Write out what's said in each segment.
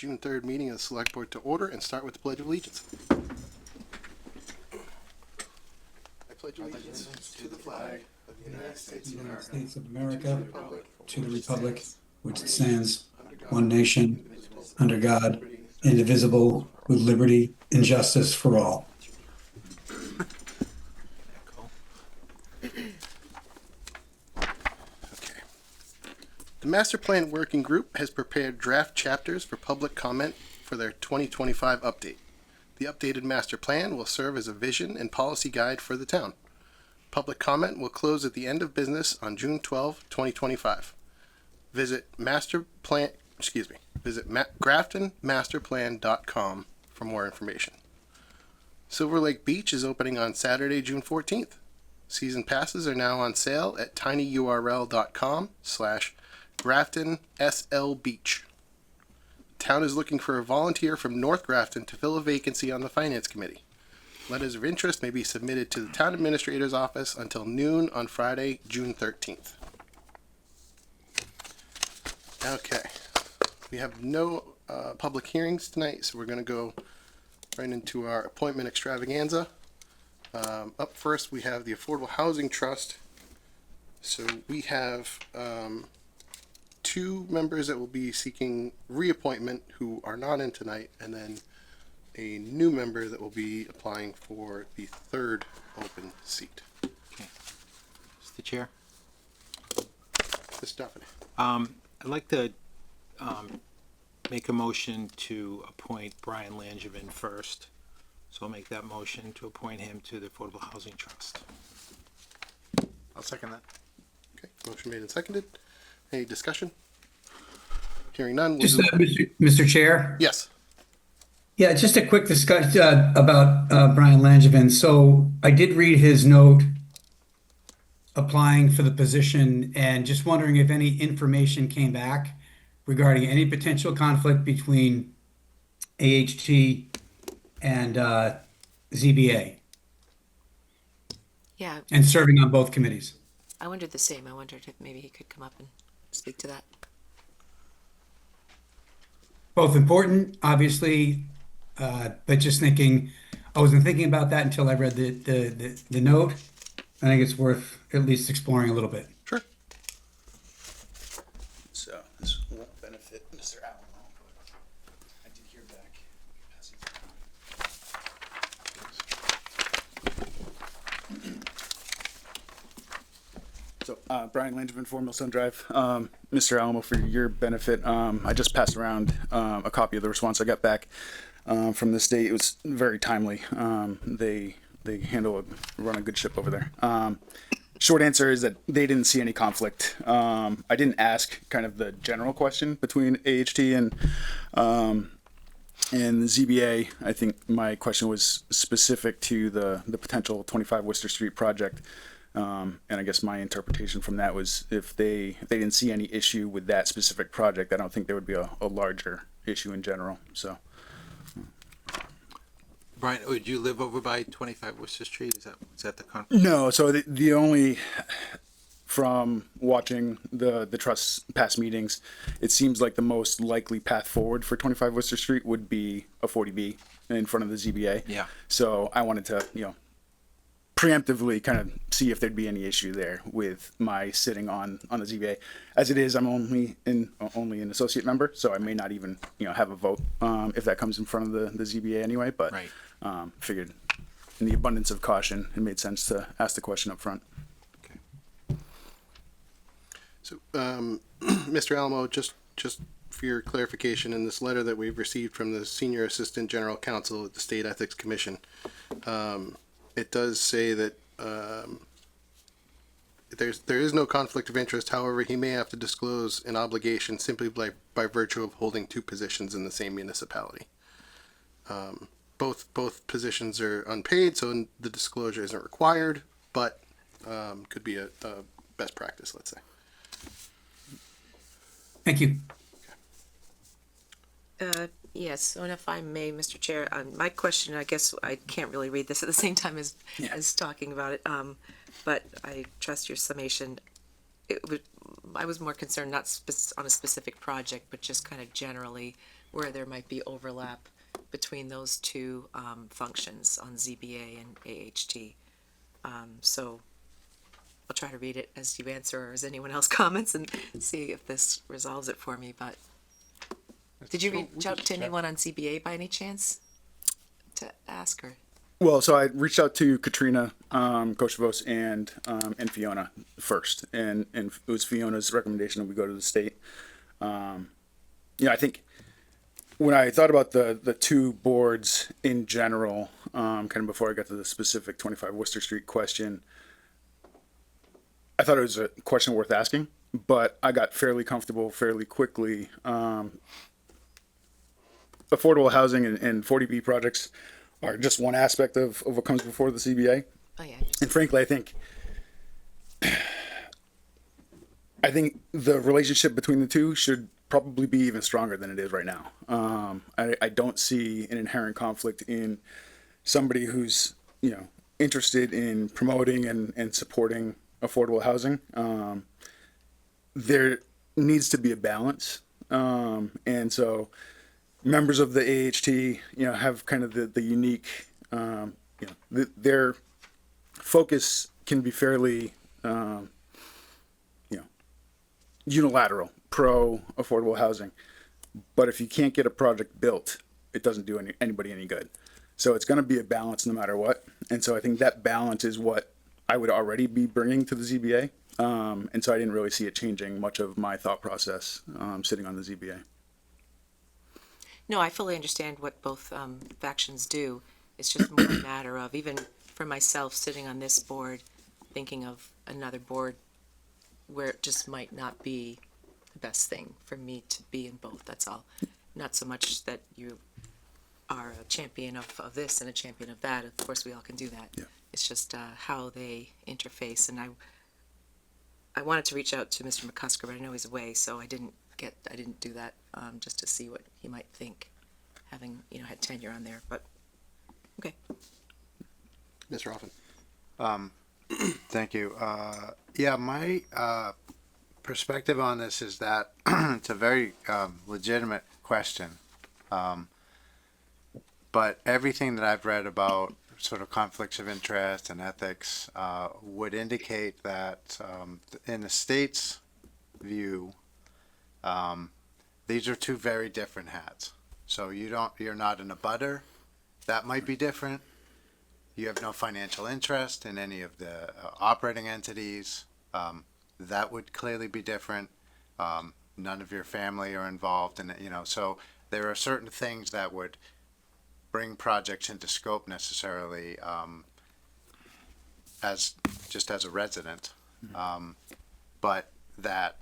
June 3rd meeting of the Select Board to order and start with the Pledge of Allegiance. I pledge allegiance to the flag of the United States of America, to the republic which stands one nation, under God, indivisible, with liberty and justice for all. Okay. The Master Plan Working Group has prepared draft chapters for public comment for their 2025 update. The updated master plan will serve as a vision and policy guide for the town. Public comment will close at the end of business on June 12, 2025. Visit graftonmasterplan.com for more information. Silver Lake Beach is opening on Saturday, June 14th. Season passes are now on sale at tinyurl.com/GraftonSLBeach. Town is looking for a volunteer from North Grafton to fill a vacancy on the Finance Committee. Letters of interest may be submitted to the Town Administrator's office until noon on Friday, June 13th. Okay. We have no public hearings tonight, so we're going to go right into our appointment extravaganza. Up first, we have the Affordable Housing Trust. So we have two members that will be seeking reappointment who are not in tonight, and then a new member that will be applying for the third open seat. Mr. Chair, Mr. Stephanie. I'd like to make a motion to appoint Brian Langevin first. So I'll make that motion to appoint him to the Affordable Housing Trust. I'll second that. Okay, motion made and seconded. Any discussion? Hearing none. Just, Mr. Chair? Yes. Yeah, just a quick discussion about Brian Langevin. So I did read his note applying for the position and just wondering if any information came back regarding any potential conflict between AHT and ZBA Yeah, and serving on both committees. I wondered the same. I wondered if maybe he could come up and speak to that. Both important, obviously, but just thinking, I wasn't thinking about that until I read the note. I think it's worth at least exploring a little bit. Sure. So this won't benefit Mr. Allen, but I did hear back. So, Brian Langevin, 4 Millstone Drive. Mr. Alamo, for your benefit, I just passed around a copy of the response I got back from the state. It was very timely. They run a good ship over there. Short answer is that they didn't see any conflict. I didn't ask kind of the general question between AHT and the ZBA. I think my question was specific to the potential 25 Worcester Street project. And I guess my interpretation from that was if they didn't see any issue with that specific project, I don't think there would be a larger issue in general. So, Brian, would you live over by 25 Worcester Street? Is that the conflict? no. So the only, from watching the trust past meetings, it seems like the most likely path forward for 25 Worcester Street would be a 40B in front of the ZBA. Yeah. So I wanted to, preemptively kind of see if there'd be any issue there with my sitting on the ZBA. As it is, I'm only an associate member, so I may not even have a vote if that comes in front of the ZBA anyway. But Right. Figured in the abundance of caution, it made sense to ask the question up front. Okay. So, Mr. Alamo, just for your clarification, in this letter that we've received from the Senior Assistant General Counsel at the State Ethics Commission, it does say that there is no conflict of interest. However, he may have to disclose an obligation simply by virtue of holding two positions in the same municipality. Both positions are unpaid, so the disclosure isn't required, but could be a best practice, let's say. Thank you. Yes, and if I may, Mr. Chair, my question, I guess I can't really read this at the same time as talking about it, but I trust your summation. I was more concerned not on a specific project, but just kind of generally where there might be overlap between those two functions on ZBA and AHT. So I'll try to read it as you answer or as anyone else comments and see if this resolves it for me, but did you reach out to anyone on ZBA by any chance to ask or? Well, so I reached out to Katrina, Koshavos and Fiona first, and it was Fiona's recommendation that we go to the state. I think when I thought about the two boards in general, kind of before I got to the specific 25 Worcester Street question, I thought it was a question worth asking, but I got fairly comfortable fairly quickly. Affordable housing and 40B projects are just one aspect of what comes before the CBA. Oh, yeah. And frankly, I think the relationship between the two should probably be even stronger than it is right now. I don't see an inherent conflict in somebody who's, interested in promoting and supporting affordable housing. There needs to be a balance. And so members of the AHT, have kind of the unique, their focus can be fairly, unilateral, pro affordable housing. But if you can't get a project built, it doesn't do anybody any good. So it's going to be a balance no matter what. And so I think that balance is what I would already be bringing to the ZBA. And so I didn't really see it changing much of my thought process sitting on the ZBA. No, I fully understand what both factions do. It's just more a matter of, even for myself sitting on this board, thinking of another board where it just might not be the best thing for me to be in both, that's all. Not so much that you are a champion of this and a champion of that. Of course, we all can do that. Yeah. It's just how they interface. And I wanted to reach out to Mr. McCusker, but I know he's away, so I didn't do that, just to see what he might think, having, had tenure on there, but, okay. Mr. Hoffman. Thank you. My perspective on this is that it's a very legitimate question. But everything that I've read about sort of conflicts of interest and ethics would indicate that in the state's view, these are two very different hats. So you're not in a butter. That might be different. You have no financial interest in any of the operating entities. That would clearly be different. None of your family are involved in it, so there are certain things that would bring projects into scope necessarily as a resident. But that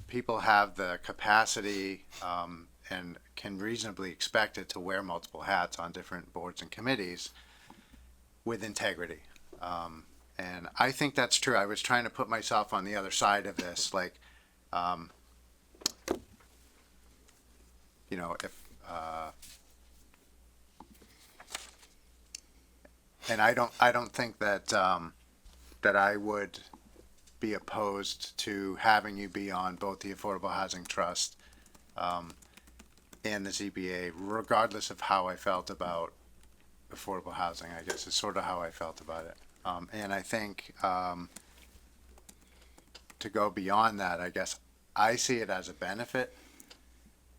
people have the capacity and can reasonably expect it to wear multiple hats on different boards and committees with integrity. And I think that's true. I was trying to put myself on the other side of this, and I don't think that that I would be opposed to having you be on both the Affordable Housing Trust and the ZBA, regardless of how I felt about affordable housing. I guess is sort of how I felt about it. And I think to go beyond that, I guess I see it as a benefit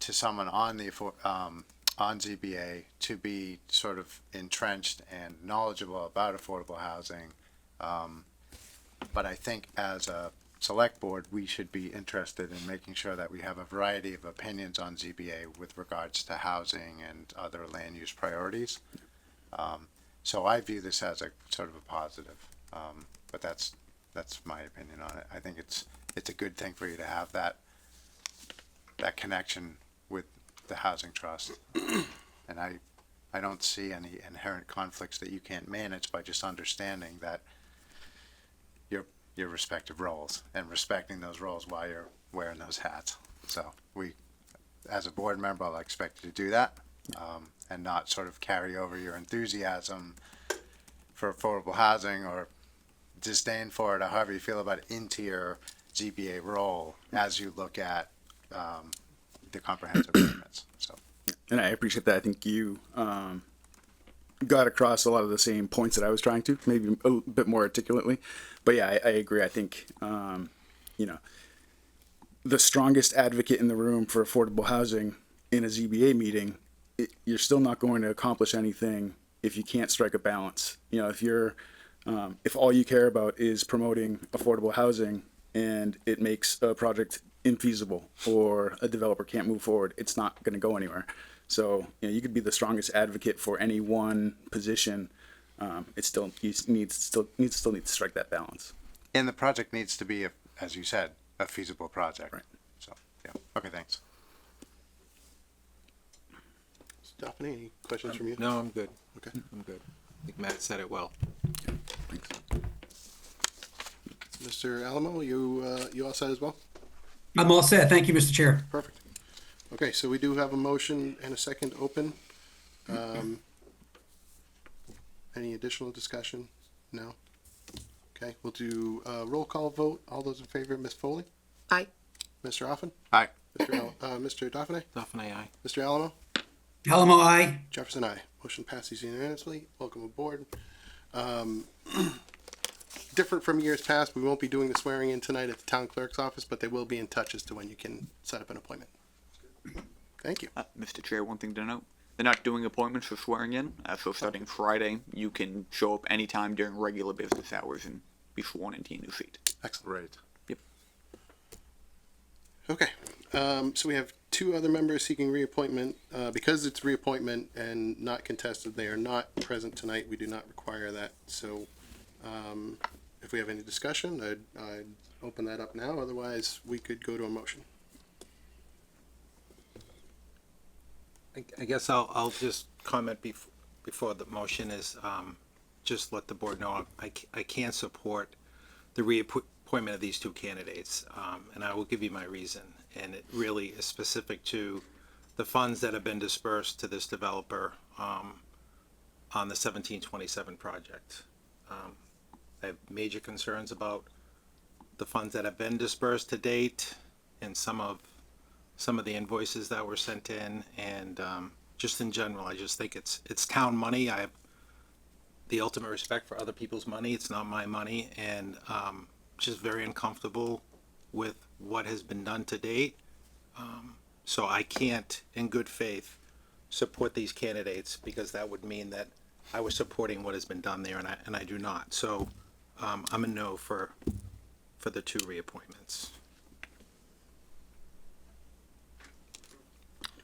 to someone on the on ZBA to be sort of entrenched and knowledgeable about affordable housing. But I think as a select board, we should be interested in making sure that we have a variety of opinions on ZBA with regards to housing and other land use priorities. So I view this as a sort of a positive, but that's my opinion on it. I think it's a good thing for you to have that connection with the housing trust, and I don't see any inherent conflicts that you can't manage by just understanding that your respective roles and respecting those roles while you're wearing those hats. So we, as a board member, I'll expect you to do that. And not sort of carry over your enthusiasm for affordable housing or disdain for it, or however you feel about it, into your ZBA role as you look at the comprehensive permits, so. And I appreciate that. I think you got across a lot of the same points that I was trying to, maybe a bit more articulately. But yeah, I agree. I think, you know, the strongest advocate in the room for affordable housing in a ZBA meeting, you're still not going to accomplish anything if you can't strike a balance. You know, if you're, if all you care about is promoting affordable housing and it makes a project infeasible or a developer can't move forward, it's not going to go anywhere. So, you know, you could be the strongest advocate for any one position. It still needs to strike that balance. And the project needs to be, as you said, a feasible project. Right. So, yeah, okay, thanks. Stephanie, any questions from you? No, I'm good. Okay. I'm good. I think Matt said it well. Thanks. Mr. Alamo, you all set as well? I'm all set. Thank you, Mr. Chair. Perfect. Okay, so we do have a motion and a second open. Any additional discussion? No? Okay, we'll do a roll call vote. All those in favor, Ms. Foley? Aye. Mr. Offen? Aye. Mr. Dauphiné? Dauphiné, aye. Mr. Alamo? Alamo, aye. Jefferson, aye. Motion passes unanimously. Welcome aboard. Different from years past, we won't be doing the swearing in tonight at the town clerk's office, but they will be in touch as to when you can set up an appointment. Thank you. Mr. Chair, one thing to note. They're not doing appointments for swearing in, so starting Friday, you can show up anytime during regular business hours and be sworn into your new seat. Excellent. Right. Yep. Okay, so we have two other members seeking reappointment. Because it's reappointment and not contested, they are not present tonight. We do not require that. So if we have any discussion, I'd open that up now. Otherwise, we could go to a motion. I guess I'll just comment before the motion is, just let the board know, I can't support the reappointment of these two candidates, and I will give you my reason. And it really is specific to the funds that have been dispersed to this developer, on the 1727 project. I have major concerns about the funds that have been dispersed to date and some of the invoices that were sent in, and just in general, I just think it's town money. I have the ultimate respect for other people's money. It's not my money, and just very uncomfortable with what has been done to date. So I can't, in good faith, support these candidates, because that would mean that I was supporting what has been done there, and I do not. So I'm a no for the two reappointments.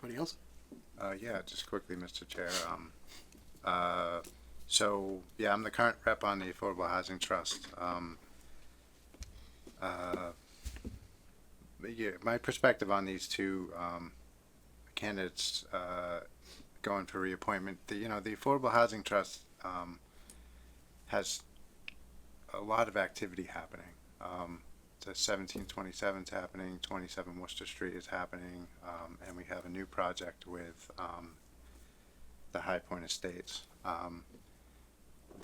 Anybody else? Yeah, just quickly, Mr. Chair. So, yeah, I'm the current rep on the Affordable Housing Trust. Yeah, my perspective on these two candidates going for reappointment, the Affordable Housing Trust has a lot of activity happening. The 1727 is happening, 27 Worcester Street is happening, and we have a new project with the High Point Estates.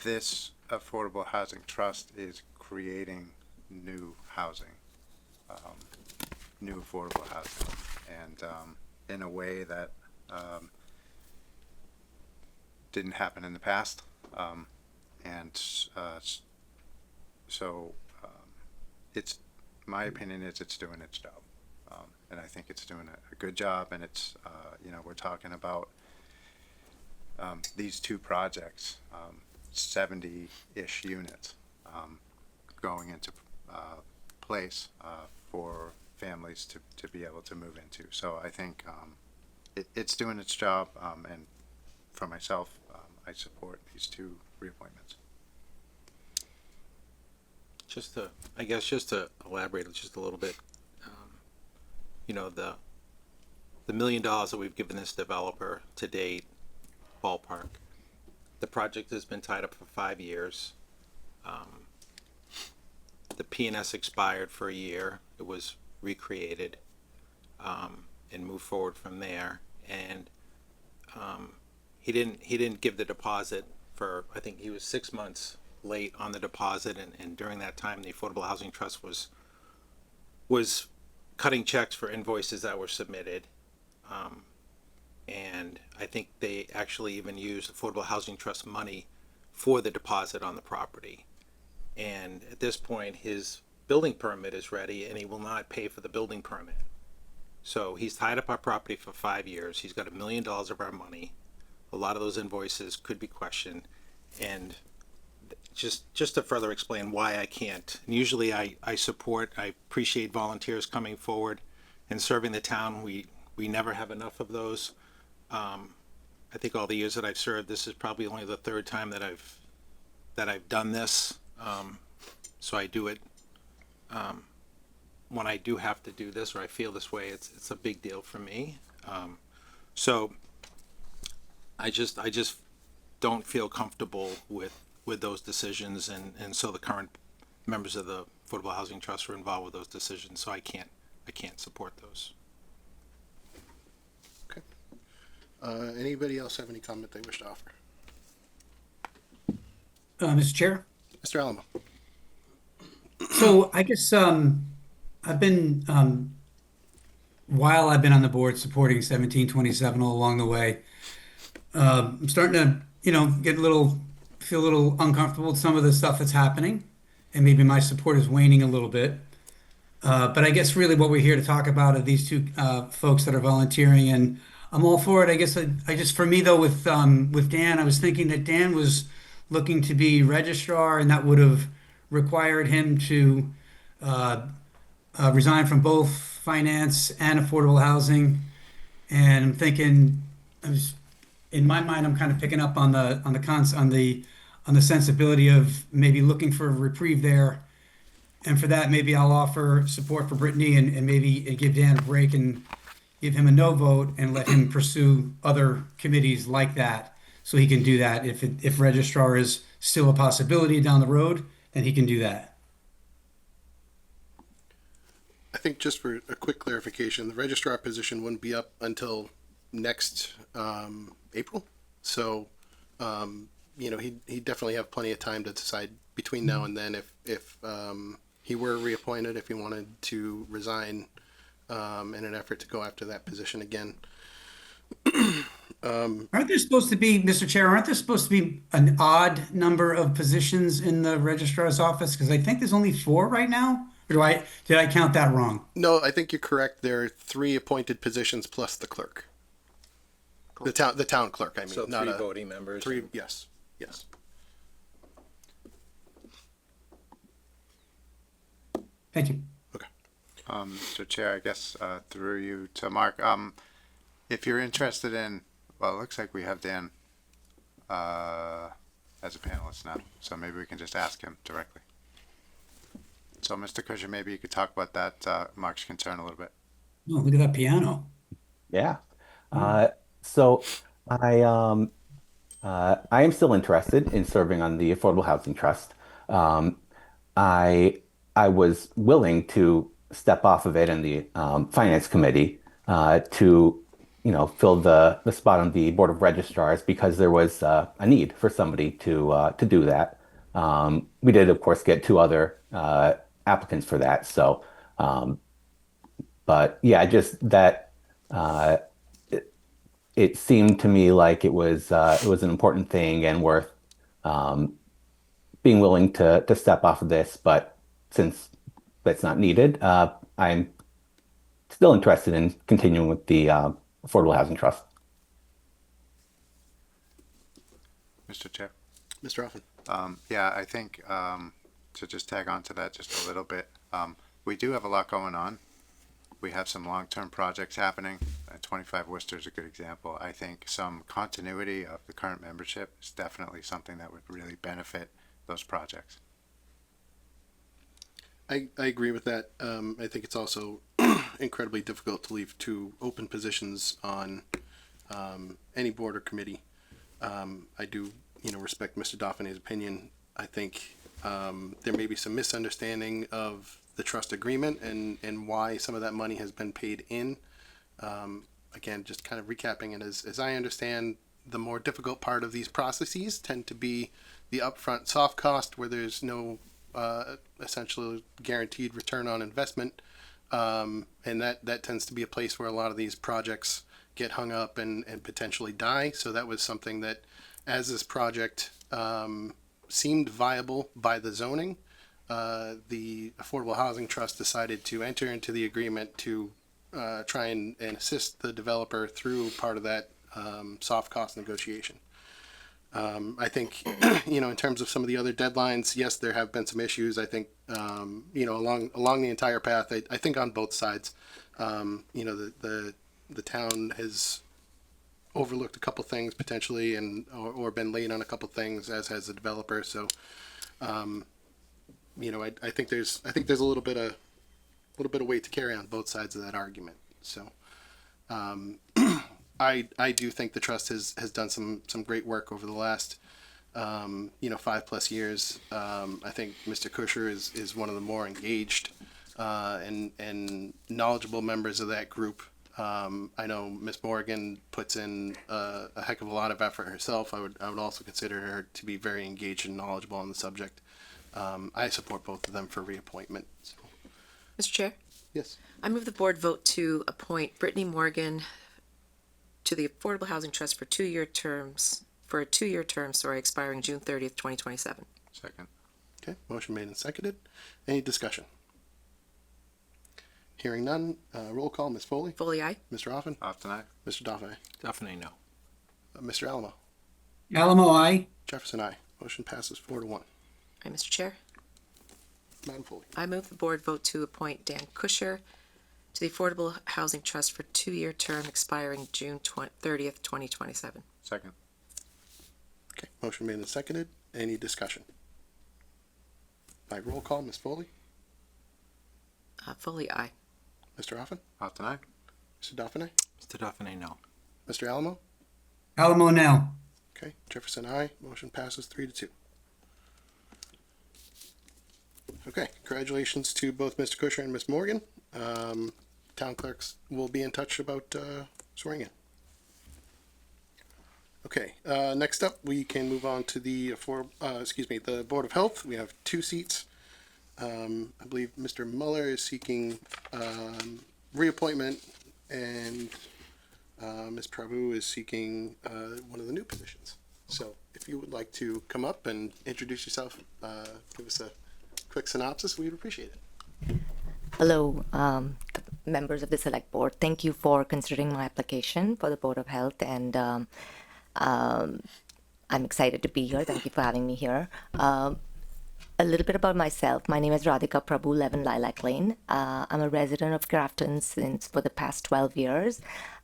This Affordable Housing Trust is creating new housing, new affordable housing, and in a way that didn't happen in the past, so it's, my opinion is it's doing its job, and I think it's doing a good job, and it's we're talking about these two projects, 70-ish units going into place for families to be able to move into. So I think it's doing its job, and for myself, I support these two reappointments. Just to elaborate just a little bit, the $1 million that we've given this developer to date, ballpark, the project has been tied up for 5 years. The P&S expired for a year. It was recreated, and moved forward from there. And he didn't give the deposit for, I think he was 6 months late on the deposit, and during that time the Affordable Housing Trust was cutting checks for invoices that were submitted, And I think they actually even use Affordable Housing Trust money for the deposit on the property. And at this point, his building permit is ready and he will not pay for the building permit. So he's tied up our property for 5 years. He's got $1 million of our money. A lot of those invoices could be questioned. And just to further explain why I can't, and usually I appreciate volunteers coming forward and serving the town. We never have enough of those. I think all the years that I've served, this is probably only the third time that I've done this. So I do it when I do have to do this, or I feel this way. It's a big deal for me. So I just don't feel comfortable with those decisions, and so the current members of the Affordable Housing Trust are involved with those decisions. So I can't support those. Anybody else have any comment they wish to offer? Mr. Chair? Mr. Alamo? So I guess I've been while I've been on the board supporting 1727 all along the way. I'm starting to feel a little uncomfortable with some of the stuff that's happening, and maybe my support is waning a little bit. But I guess really what we're here to talk about are these two folks that are volunteering, and I'm all for it. I guess I just, for me though, with Dan, I was thinking that Dan was looking to be registrar, and that would have required him to resign from both finance and affordable housing. And I'm thinking, in my mind, I'm kind of picking up on the sensibility of maybe looking for a reprieve there. And for that, maybe I'll offer support for Brittany and maybe give Dan a break and give him a no vote and let him pursue other committees like that, so he can do that. If registrar is still a possibility down the road, then he can do that. I think just for a quick clarification, the registrar position wouldn't be up until next April. So, he'd definitely have plenty of time to decide between now and then if he were reappointed, if he wanted to resign in an effort to go after that position again. Aren't there supposed to be, Mr. Chair, aren't there supposed to be an odd number of positions in the registrar's office? Because I think there's only 4 right now. Or did I count that wrong? No, I think you're correct. There are 3 appointed positions plus the clerk. The town clerk, I mean. So not 3 voting members. 3, yes. Thank you. Okay. So Chair, I guess, through you to Mark, if you're interested in, well, it looks like we have Dan, as a panelist now, so maybe we can just ask him directly. So Mr. Kushner, maybe you could talk about that, Mark's concern a little bit. Oh, look at that piano. Yeah. So I am still interested in serving on the Affordable Housing Trust. I was willing to step off of it in the Finance Committee to fill the spot on the Board of Registrars, because there was a need for somebody to do that. We did, of course, get 2 other applicants for that. So, but yeah, just that it seemed to me like it was an important thing and worth being willing to step off of this. But since that's not needed, I'm still interested in continuing with the Affordable Housing Trust. Mr. Chair. Mr. Hoffman. Yeah, I think to just tag on to that just a little bit, we do have a lot going on. We have some long-term projects happening. 25 Worcester is a good example. I think some continuity of the current membership is definitely something that would really benefit those projects. I agree with that. I think it's also incredibly difficult to leave 2 open positions on any board or committee. I do, respect Mr. Dauphin's opinion. I think there may be some misunderstanding of the trust agreement and why some of that money has been paid in. Again, just kind of recapping it, as I understand, the more difficult part of these processes tend to be the upfront soft cost, where there's no essentially guaranteed return on investment, and that tends to be a place where a lot of these projects get hung up and potentially die. So that was something that, as this project seemed viable by the zoning, the Affordable Housing Trust decided to enter into the agreement to try and assist the developer through part of that soft cost negotiation. I think, in terms of some of the other deadlines, yes, there have been some issues. I think, along the entire path, I think on both sides, the town has overlooked a couple things potentially or been late on a couple things, as has the developer. So, I think there's a little bit of weight to carry on both sides of that argument. So, I do think the trust has done some great work over the last 5+ years. I think Mr. Kusher is one of the more engaged and knowledgeable members of that group. I know Miss Morgan puts in a heck of a lot of effort herself. I would also consider her to be very engaged and knowledgeable on the subject. I support both of them for reappointment. So. Mr. Chair, Yes. I move the board vote to appoint Brittany Morgan to the Affordable Housing Trust for a 2-year term, expiring June 30th, 2027. Second. Okay, motion made and seconded. Any discussion? Hearing none, roll call, Ms. Foley, Foley, aye. Mr. Offen, Off tonight? Mr. Dauphin, Definitely no. Mr. Alamo, Alamo, I. Jefferson, aye. Motion passes 4-1. All right, Mr. Chair, Madam Foley. I move the board vote to appoint Dan Kusher to the Affordable Housing Trust for a 2-year term expiring June 30th, 2027. Second. Okay, motion made and seconded. Any discussion? By roll call, Ms. Foley, Foley, aye. Mr. Offen, Off tonight? Mr. Dauphin, Mr. Definitely no. Mr. Alamo. Alamo now. Okay, Jefferson, aye. Motion passes 3-2. Okay, congratulations to both Mr. Kusher and Ms. Morgan. Town clerks will be in touch about swearing in. Okay, next up, we can move on to the Board of Health. We have 2 seats. I believe Mr. Muller is seeking reappointment, and Ms. Prabhu is seeking one of the new positions. So if you would like to come up and introduce yourself, give us a quick synopsis, we'd appreciate it. Hello, members of the Select Board. Thank you for considering my application for the Board of Health, and I'm excited to be here. Thank you for having me here. A little bit about myself. My name is Radhika Prabhu, 11 Lilac Lane. I'm a resident of Grafton for the past 12 years.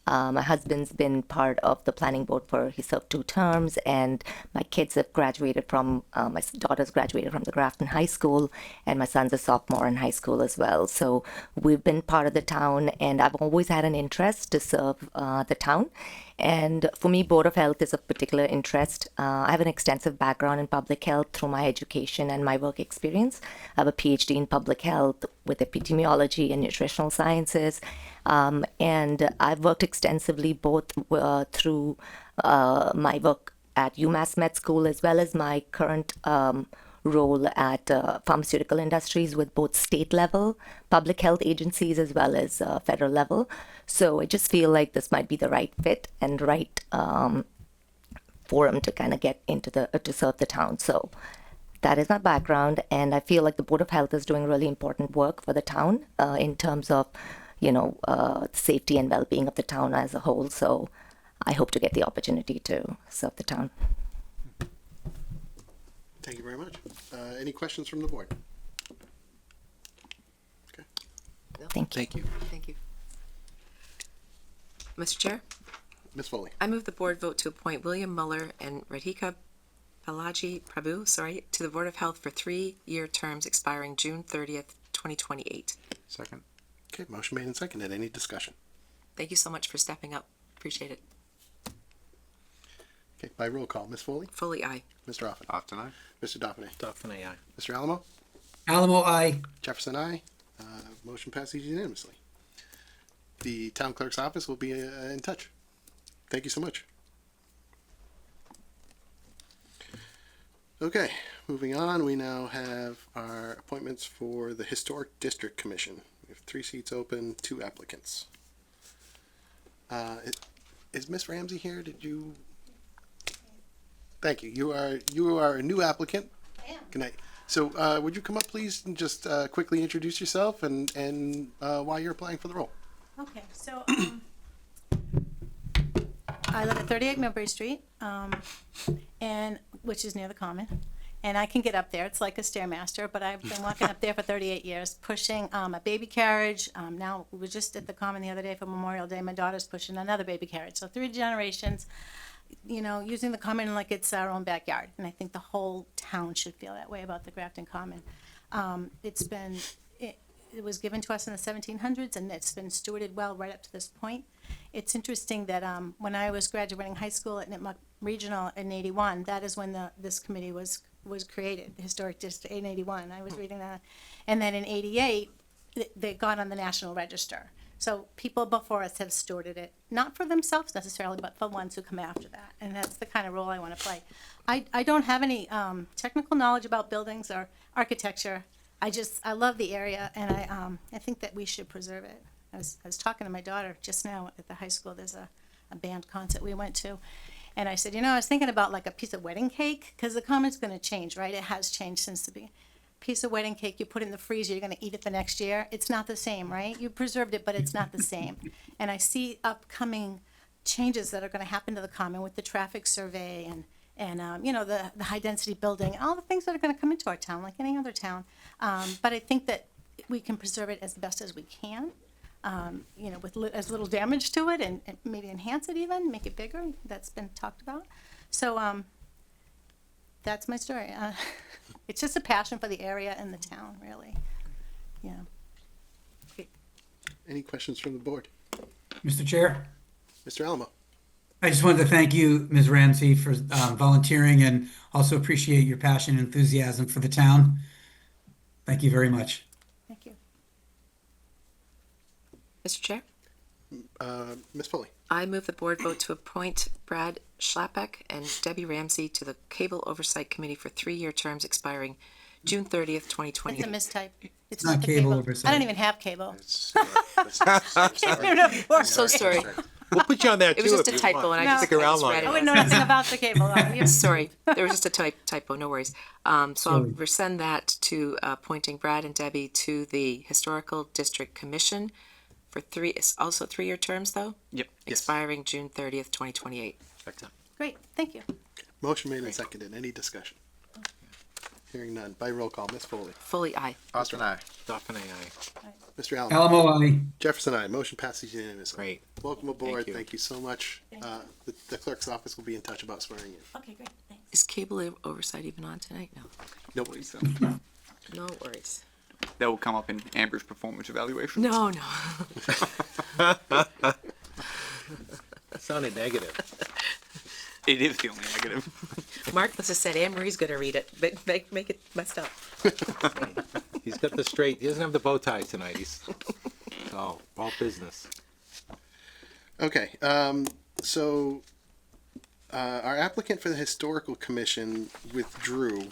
My husband's been part of the planning board he served 2 terms, and my kids have graduated from, my daughter's graduated from the Grafton High School, and my son's a sophomore in high school as well. So we've been part of the town, and I've always had an interest to serve the town. And for me, Board of Health is of particular interest. I have an extensive background in public health through my education and my work experience. I have a PhD in public health with epidemiology and nutritional sciences. And I've worked extensively both through my work at UMass Med School as well as my current role at pharmaceutical industries with both state level public health agencies as well as federal level. So I just feel like this might be the right fit and right forum to kind of get into to serve the town. So that is my background, and I feel like the Board of Health is doing really important work for the town in terms of safety and well-being of the town as a whole. So I hope to get the opportunity to serve the town. Thank you very much. Any questions from the board? Okay. Thank you. Thank you. Thank you. Mr. Chair, Ms. Foley. I move the board vote to appoint William Muller and Radhika Prabhu, to the Board of Health for 3-year terms expiring June 30th, 2028. Second. Okay, motion made and seconded. Any discussion? Thank you so much for stepping up. Appreciate it. Okay, by roll call, Ms. Foley, Foley, aye. Mr. Offen, Off tonight? Mr. Dauphin, Definitely aye. Mr. Alamo, Alamo, I. Jefferson, aye. Motion passes unanimously. The town clerk's office will be in touch. Thank you so much. Okay, moving on, we now have our appointments for the Historic District Commission. We have 3 seats open, 2 applicants. is Miss Ramsey here? Did you? Thank you. You are a new applicant. I am. Good night. So, would you come up, please, and just quickly introduce yourself and why you're applying for the role? Okay, so I live at 38 Millbury Street, and which is near the Common, and I can get up there. It's like a stairmaster, but I've been walking up there for 38 years, pushing a baby carriage. Now we were just at the Common the other day for Memorial Day. My daughter's pushing another baby carriage, so 3 generations. You know, using the Common like it's our own backyard, and I think the whole town should feel that way about the Grafton Common. It was given to us in the 1700s, and it's been stewarded well right up to this point. It's interesting that when I was graduating high school at Nipmuc Regional in '81, that is when this committee was created, the Historic District in '81. I was reading that, and then in '88, they got on the National Register. So people before us have stewarded it, not for themselves necessarily, but for ones who come after that, and that's the kind of role I want to play. I don't have any technical knowledge about buildings or architecture. I love the area, and I think that we should preserve it. I was talking to my daughter just now at the high school. There's a band concert we went to, and I said, you know, I was thinking about like a piece of wedding cake, because the Common's going to change, right? It has changed since the beginning. Piece of wedding cake you put in the freezer, you're going to eat it the next year. It's not the same, right? You preserved it, but it's not the same. And I see upcoming changes that are going to happen to the Common with the traffic survey and you know, the high density building, all the things that are going to come into our town, like any other town. But I think that we can preserve it as best as we can, you know, with as little damage to it, and maybe enhance it even, make it bigger. That's been talked about. So that's my story. It's just a passion for the area and the town, really. Yeah. Any questions from the board? Mr. Chair, Mr. Alamo? I just wanted to thank you, Ms. Ramsey, for volunteering, and also appreciate your passion and enthusiasm for the town. Thank you very much. Thank you. Mr. Chair, Ms. Foley? I move the board vote to appoint Brad Schlappek and Debbie Ramsey to the Cable Oversight Committee for 3-year terms expiring June 30th, 2020. It's a mistype. It's not the cable oversight. I don't even have cable. It's, So sorry. We'll put you on there It too. was just if a you typo, want. and I just, Stick around long read it. I wouldn't know nothing about the cable. Sorry, there was just a typo, no worries. So I'll Sorry. rescind that to appointing Brad and Debbie to the Historical District Commission for 3-year terms though? Yep. Expiring June 30th, 2028. Great, thank you. Motion made and seconded. Any discussion? Hearing none. By roll call, Ms. Foley. Fully aye. Austin, aye. Dauphin, aye. Mr. Alamo? Alamo, aye. Jefferson, aye. Motion passes unanimously. Great. Welcome aboard. you. Thank you so much. The clerk's office will be in touch about swearing in. Okay, great, thanks. Is cable oversight even on tonight? No. Nope. So No worries. that will come up in Amber's performance evaluation. No. That sounded negative. It is the only negative. Mark must have said Anne Marie's gonna read it, but make it messed up. He's got the straight, he doesn't have the bow tie tonight. He's all business. Okay, so our applicant for the Historical Commission withdrew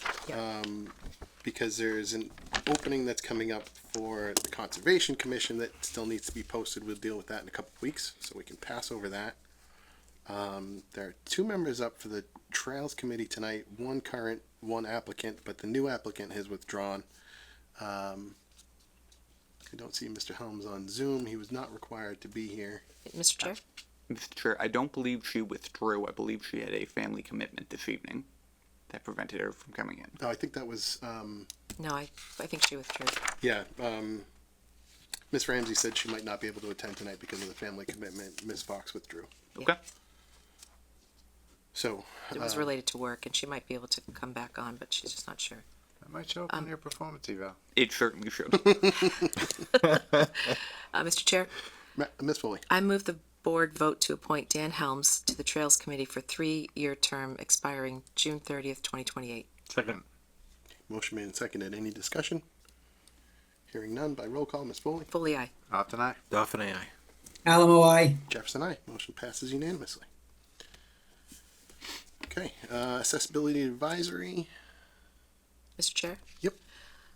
because there's an opening that's coming up for the Conservation Commission that still needs to be posted. We'll deal with that in a couple of weeks, so we can pass over that. There are 2 members up for the Trails Committee tonight, 1 current, 1 applicant, but the new applicant has withdrawn. I don't see Mr. Helms on Zoom. He was not required to be here. Mr. Chair? Mr. Chair, I don't believe she withdrew. I believe she had a family commitment this evening that prevented her from coming in. Oh, I think that was, No, I think she withdrew. yeah, Miss Ramsey said she might not be able to attend tonight because of the family commitment. Ms. Fox withdrew. Okay. So, It was related to work, and she might be able to come back on, but she's just not sure. That might show up in your performance eval. It certainly should. Mr. Chair, Ms. Foley, I move the board vote to appoint Dan Helms to the Trails Committee for 3-year term expiring June 30th, 2028. Second. motion made and seconded. Any discussion? Hearing none. By roll call, Ms. Foley. Fully aye. Austin, aye. Dauphin, aye. Alamo, aye. Jefferson, aye. Motion passes unanimously. Okay, accessibility advisory. Mr. Chair? Yep.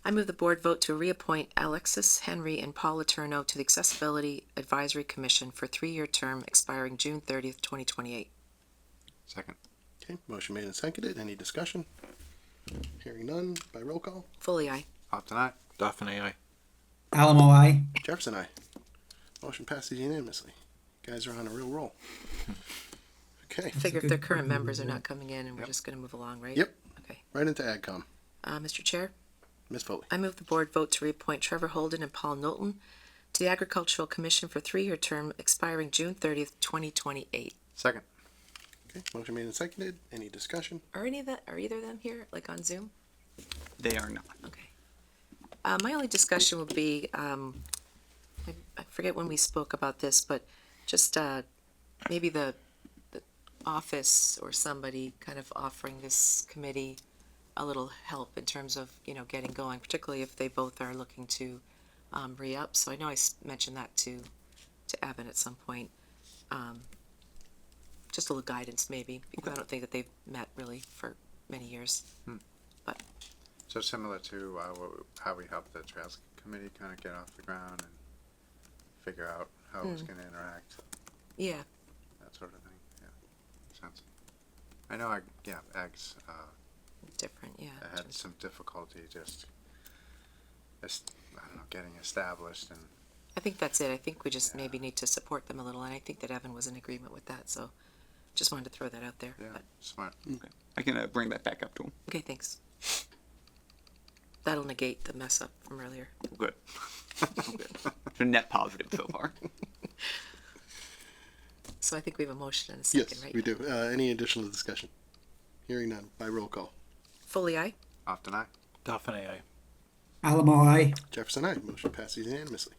I move the board vote to reappoint Alexis Henry and Paul Letourneau to the Accessibility Advisory Commission for a 3-year term expiring June 30th, 2028. Second. Okay, motion made and seconded. Any discussion? Hearing none, by roll call. Foley, aye. Opt and I. Dauphiny, aye. Alamo, I. Jefferson, aye. Motion passes unanimously. You guys are on a real roll. Okay, Figure if their current members are not coming in and we're just gonna move along, right? Yep. Okay. right into AgCom. Mr. Chair, Ms. Foley. I move the board vote to reappoint Trevor Holden and Paul Knowlton to the Agricultural Commission for a 3-year term expiring June 30th, 2028. Second. Okay, motion made and seconded. Any discussion? Are either of them here, like on Zoom? They are not. Okay. My only discussion would be, I forget when we spoke about this, but just, maybe the office or somebody kind of offering this committee a little help in terms of, getting going, particularly if they both are looking to, re-up. So I know I mentioned that to Evan at some point. Just a little guidance maybe, because I don't think that they've met really for many years. But So similar to how we helped the Trails Committee kind of get off the ground and figure out how it was going to interact, yeah, that sort of thing. Yeah, sense. I know. Ag's different, yeah. in had terms- some difficulty just, getting established and. I think that's it. I think we just Yeah. maybe need to support them a little, and I think that Evan was in agreement with that, so just wanted to throw that out there. Yeah, But, smart. I can bring that back up to him. okay, thanks. That'll negate the mess up from earlier. Good. Good. It's a net positive so far. So I think we have a motion and a second, Yes, right? we do. Any additional discussion? Hearing none, by roll call. Foley, aye. Opt and I. Dauphiny, aye. Alamo, I. Jefferson, aye. Motion passes unanimously.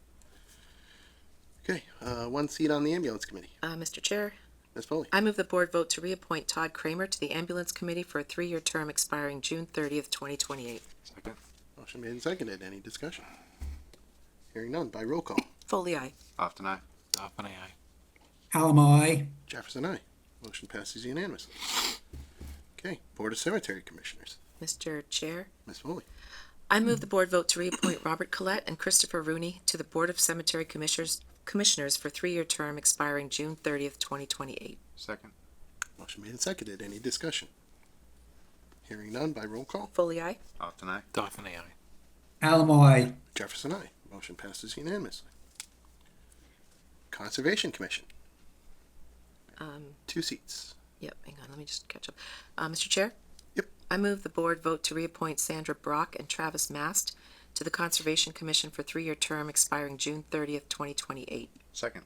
Okay, one seat on the Ambulance Committee. Mr. Chair, Ms. Foley. I move the board vote to reappoint Todd Kramer to the Ambulance Committee for a 3-year term expiring June 30th, 2028. Second. Motion made and seconded. Any discussion? Hearing none, by roll call. Foley, aye. Opt and I. Dauphiny, aye. Alamo, I. Jefferson, aye. Motion passes unanimously. Okay, Board of Cemetery Commissioners. Mr. Chair, Ms. Foley. I move the board vote to reappoint Robert Collette and Christopher Rooney to the Board of Cemetery Commissioners for a 3-year term expiring June 30th, 2028. Second. Motion made and seconded. Any discussion? Hearing none, by roll call. Foley, aye. Opt and I. Dauphiny, aye. Alamo, I. Jefferson, aye. Motion passes unanimously. Conservation Commission. 2 seats. Yep, hang on, let me just catch up. Mr. Chair? Yep. I move the board vote to reappoint Sandra Brock and Travis Mast to the Conservation Commission for a 3-year term expiring June 30th, 2028. Second.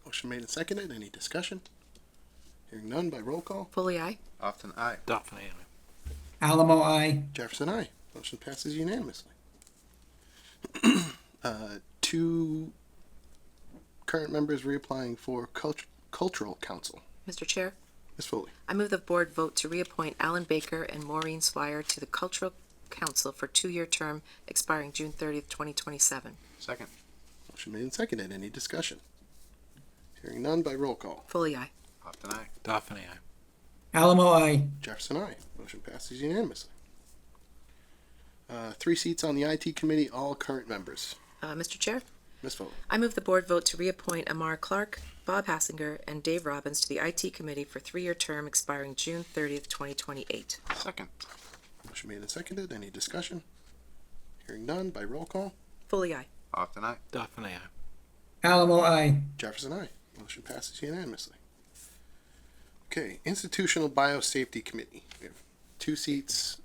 Motion made and seconded. Any discussion? Hearing none, by roll call. Foley, aye. Opt and I. Dauphiny, aye. Alamo, I. Jefferson, aye. Motion passes unanimously. 2 current members reapplying for Cultural Council. Mr. Chair? Ms. Foley. I move the board vote to reappoint Alan Baker and Maureen Swire to the Cultural Council for a 2-year term expiring June 30th, 2027. Second. Motion made and seconded. Any discussion? Hearing none, by roll call. Foley, aye. Opt and I. Dauphiny, aye. Alamo, I. Jefferson, aye. Motion passes unanimously. 3 seats on the IT Committee, all current members. Mr. Chair? Ms. Foley. I move the board vote to reappoint Amar Clark, Bob Hassinger, and Dave Robbins to the IT Committee for a 3-year term expiring June 30th, 2028. Second. Motion made and seconded. Any discussion? Hearing none, by roll call. Foley, aye. Opt and I. Dauphiny, aye. Alamo, I. Jefferson, aye. Motion passes unanimously. Okay, Institutional Biosafety Committee. We have 2 seats,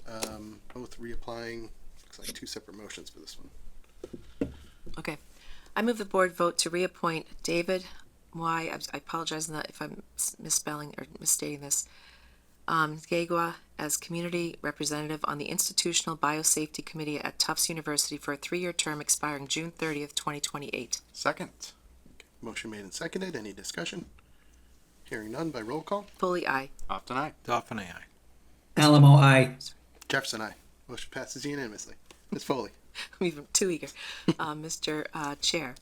both reapplying. Looks like 2 separate motions for this one. Okay. I move the board vote to reappoint David I apologize if I'm misspelling or misstating this, Gegua as community representative on the Institutional Biosafety Committee at Tufts University for a 3-year term expiring June 30th, 2028. Second. Motion made and seconded. Any discussion? Hearing none, by roll call. Foley, aye. Opt and I. Dauphiny, aye. Alamo, I. Jefferson, aye. Motion passes unanimously. Ms. Foley. I'm even too eager. Mr. Chair,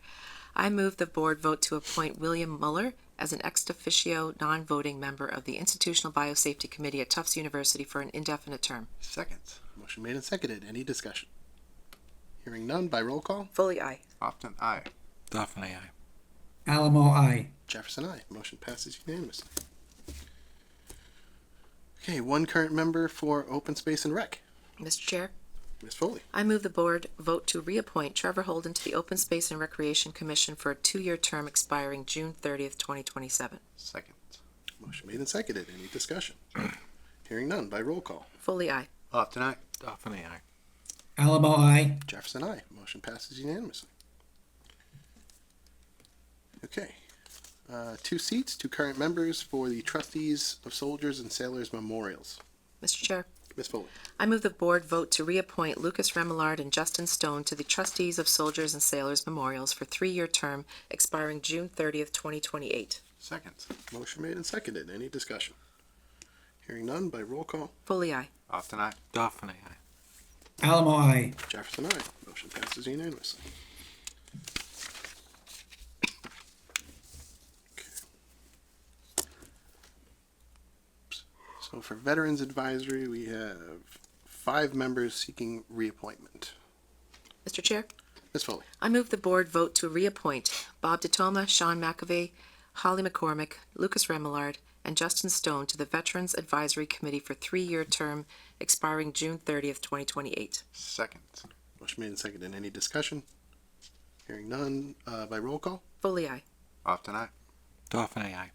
I move the board vote to appoint William Muller as an ex officio non-voting member of the Institutional Biosafety Committee at Tufts University for an indefinite term. Second. Motion made and seconded. Any discussion? Hearing none by roll call. Foley, aye. Often aye. Dauphiny, aye. Alamo, I. Jefferson, aye. Motion passes unanimously. Okay, one current member for Open Space and Rec. Mr. Chair, Ms. Foley. I move the board vote to reappoint Trevor Holden to the Open Space and Recreation Commission for a 2-year term expiring June 30th, 2027. Second. Motion made and seconded. Any discussion? Hearing none by roll call. Foley, aye. Often aye. Dauphiny, aye. Alamo, I. Jefferson, aye. Motion passes unanimously. Okay. 2 seats, 2 current members for the Trustees of Soldiers and Sailors Memorials. Mr. Chair, Ms. Foley. I move the board vote to reappoint Lucas Remillard and Justin Stone to the Trustees of Soldiers and Sailors Memorials for 3-year term expiring June 30th, 2028. Second. Motion made and seconded. Any discussion? Hearing none by roll call. Foley, aye. Often aye. Dauphiny, aye. Alamo, I. Jefferson, aye. Motion passes unanimously. So for Veterans Advisory, we have 5 members seeking reappointment. Mr. Chair, Ms. Foley. I move the board vote to reappoint Bob DeToma, Sean McAvey, Holly McCormick, Lucas Remillard, and Justin Stone to the Veterans Advisory Committee for 3-year term expiring June 30th, 2028. Second. Motion made and seconded. Any discussion? Hearing none by roll call. Foley, aye. Often aye. Dauphiny, aye.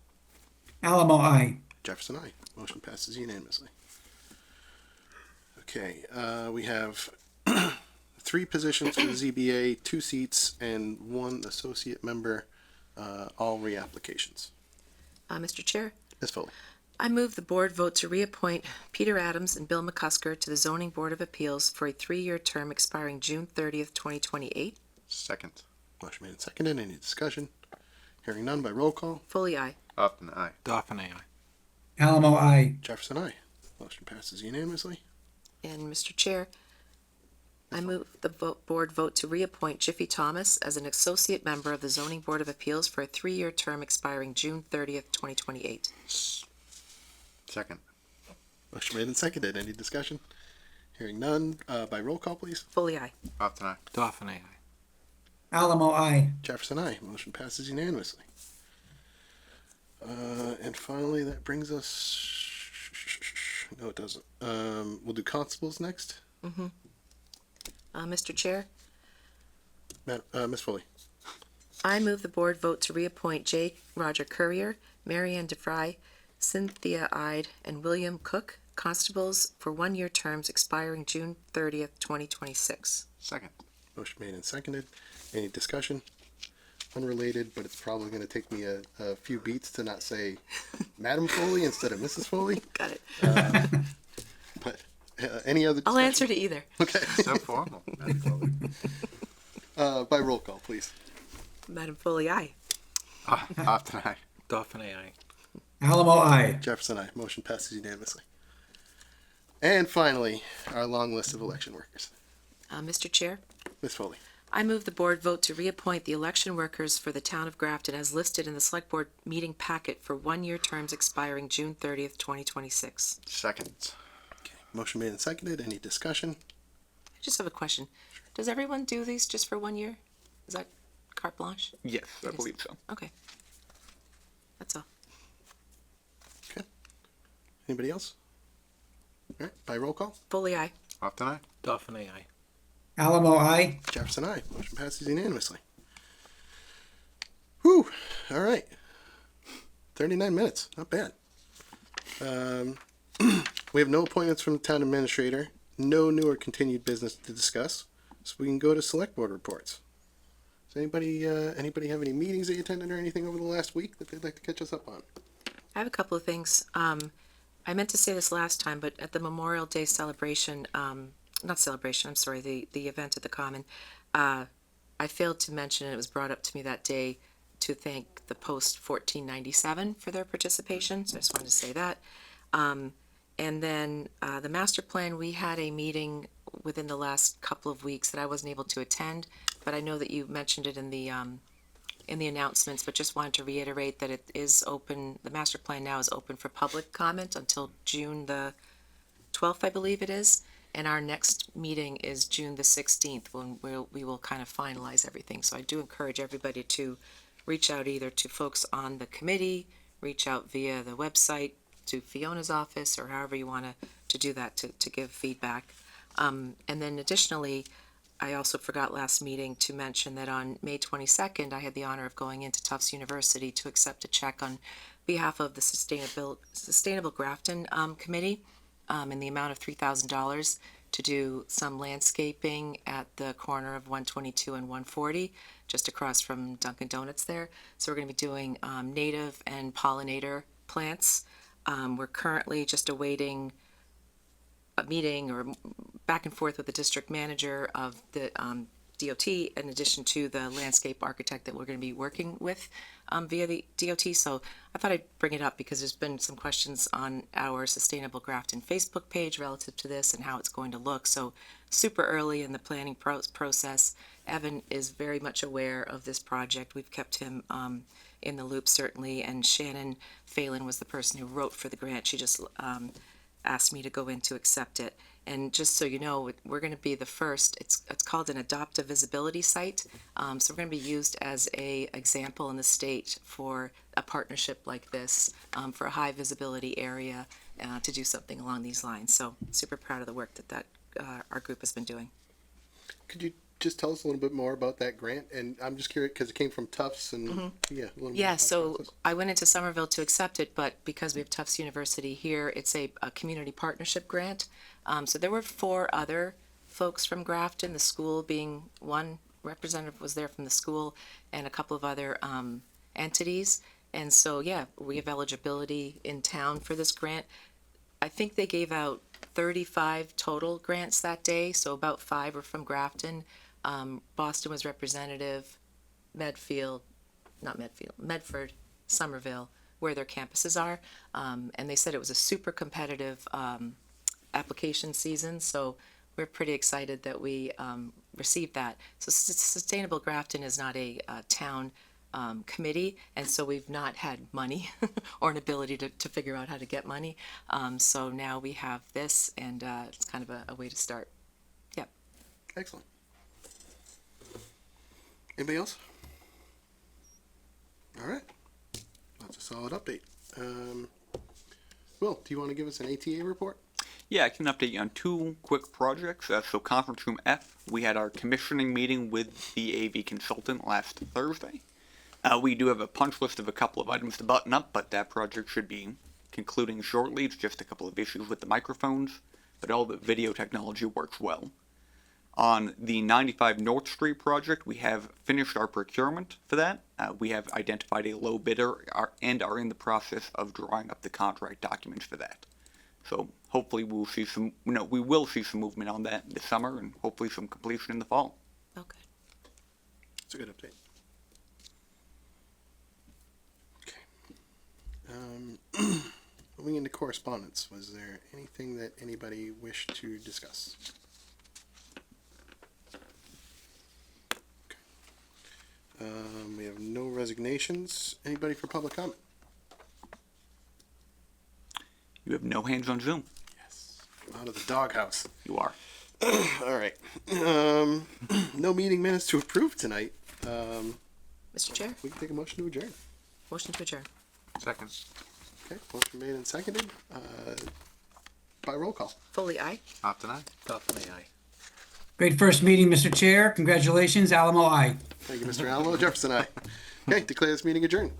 Alamo, I. Jefferson, aye. Motion passes unanimously. Okay, we have 3 positions for the ZBA, 2 seats, and 1 associate member, all reapplications. Mr. Chair, Ms. Foley. I move the board vote to reappoint Peter Adams and Bill McCusker to the Zoning Board of Appeals for a 3-year term expiring June 30th, 2028. Second. Motion made and seconded. Any discussion? Hearing none by roll call. Foley, aye. Often aye. Dauphiny, aye. Alamo, I. Jefferson, aye. Motion passes unanimously. And Mr. Chair, I move the board vote to reappoint Jiffy Thomas as an associate member of the Zoning Board of Appeals for a 3-year term expiring June 30th, 2028. Second. Motion made and seconded. Any discussion? Hearing none by roll call, please. Foley, aye. Often aye. Dauphiny, aye. Alamo, I. Jefferson, aye. Motion passes unanimously. And finally, that brings us. No, it doesn't. We'll do constables next. Mr. Chair, Ms. Foley. I move the board vote to reappoint J. Roger Courier, Marianne DeFry, Cynthia Ide, and William Cook, constables, for 1-year terms expiring June 30th, 2026. Second. Motion made and seconded. Any discussion? Unrelated, but it's probably going to take me a few beats to not say Madam Foley instead of Mrs. Foley. Got it. But any other discussion? I'll answer to either. Okay. So formal. Madam Foley. By roll call, please. Madam Foley, aye. Often aye. Dauphiny, aye. Alamo, I. Jefferson, aye. Motion passes unanimously. And finally, our long list of election workers. Mr. Chair, Ms. Foley. I move the board vote to reappoint the election workers for the town of Grafton as listed in the select board meeting packet for 1-year terms expiring June 30th, 2026. Second. Motion made and seconded. Any discussion? I just have a question. Does everyone do these just for 1 year? Is that carte blanche? Yes, I It is. believe so. Okay. That's all. Anybody else? All right, by roll call. Foley, aye. Often aye. Dauphiny, aye. Alamo, I. Jefferson, aye. Motion passes unanimously. Whew. All right. 39 minutes. Not bad. We have no appointments from the town administrator. No new or continued business to discuss. So we can go to select board reports. Does anybody have any meetings they attended or anything over the last week that they'd like to catch us up on? I have a couple of things. I meant to say this last time, but at the Memorial Day celebration, not celebration, I'm sorry, the event at the Common, I failed to mention, and it was brought up to me that day, to thank the Post 1497 for their participation, so I just wanted to say that. And then the master plan, we had a meeting within the last couple of weeks that I wasn't able to attend, but I know that you mentioned it in the announcements, but just wanted to reiterate that it is open, the master plan now is open for public comment until June the 12th, I believe it is. And our next meeting is June the 16th, when we will kind of finalize everything. So I do encourage everybody to reach out either to folks on the committee, reach out via the website to Fiona's office, or however you want to do that to give feedback. And then additionally, I also forgot last meeting to mention that on May 22nd, I had the honor of going into Tufts University to accept a check on behalf of the Sustainable Grafton Committee in the amount of $3,000 to do some landscaping at the corner of 122 and 140, just across from Dunkin' Donuts there. So we're going to be doing native and pollinator plants. We're currently just awaiting a meeting or back and forth with the district manager of the DOT, in addition to the landscape architect that we're going to be working with via the DOT. So I thought I'd bring it up because there's been some questions on our Sustainable Grafton Facebook page relative to this and how it's going to look. So super early in the planning process. Evan is very much aware of this project. We've kept him in the loop, certainly, and Shannon Phelan was the person who wrote for the grant. She just asked me to go in to accept it. And just so you know, we're going to be the first, it's called an adoptive visibility site. So we're going to be used as a example in the state for a partnership like this for a high visibility area to do something along these lines. So super proud of the work that our group has been doing. Could you just tell us a little bit more about that grant? And I'm just curious because it came from Tufts and Mm-hmm. yeah, a little bit Yeah, about the so process. I went into Somerville to accept it, but because we have Tufts University here, it's a community partnership grant. So there were 4 other folks from Grafton, the school being one representative was there from the school, and a couple of other entities. And so, yeah, we have eligibility in town for this grant. I think they gave out 35 total grants that day, so about 5 were from Grafton. Boston was representative, Medford, Somerville, where their campuses are. And they said it was a super competitive application season, so we're pretty excited that we received that. So Sustainable Grafton is not a town committee, and so we've not had money or an ability to figure out how to get money. So now we have this, and it's kind of a way to start. Yep. Excellent. Anybody else? All right. That's a solid update. Will, do you want to give us an ATA report? Yeah, I can update you on 2 quick projects. So Conference Room F, we had our commissioning meeting with the AV consultant last Thursday. We do have a punch list of a couple of items to button up, but that project should be concluding shortly. It's just a couple of issues with the microphones, but all the video technology works well. On the 95 North Street project, we have finished our procurement for that. We have identified a low bidder and are in the process of drawing up the contract documents for that. So hopefully we will see some movement on that this summer and hopefully some completion in the fall. Okay. It's a good update. Okay. Moving into correspondence, was there anything that anybody wished to discuss? We have no resignations. Anybody for public comment? You have no hands on Zoom. Yes. Out of the doghouse. You are. All right. No meeting minutes to approve tonight. Mr. Chair, We can take a motion to adjourn. motion to adjourn. Second. Okay, motion made and seconded, by roll call. Foley, aye. Optin, aye. Definitely aye. Great first meeting, Mr. Chair. Congratulations. Alamo, aye. Thank you, Mr. Alamo. Jefferson, aye. Okay, declare this meeting adjourned.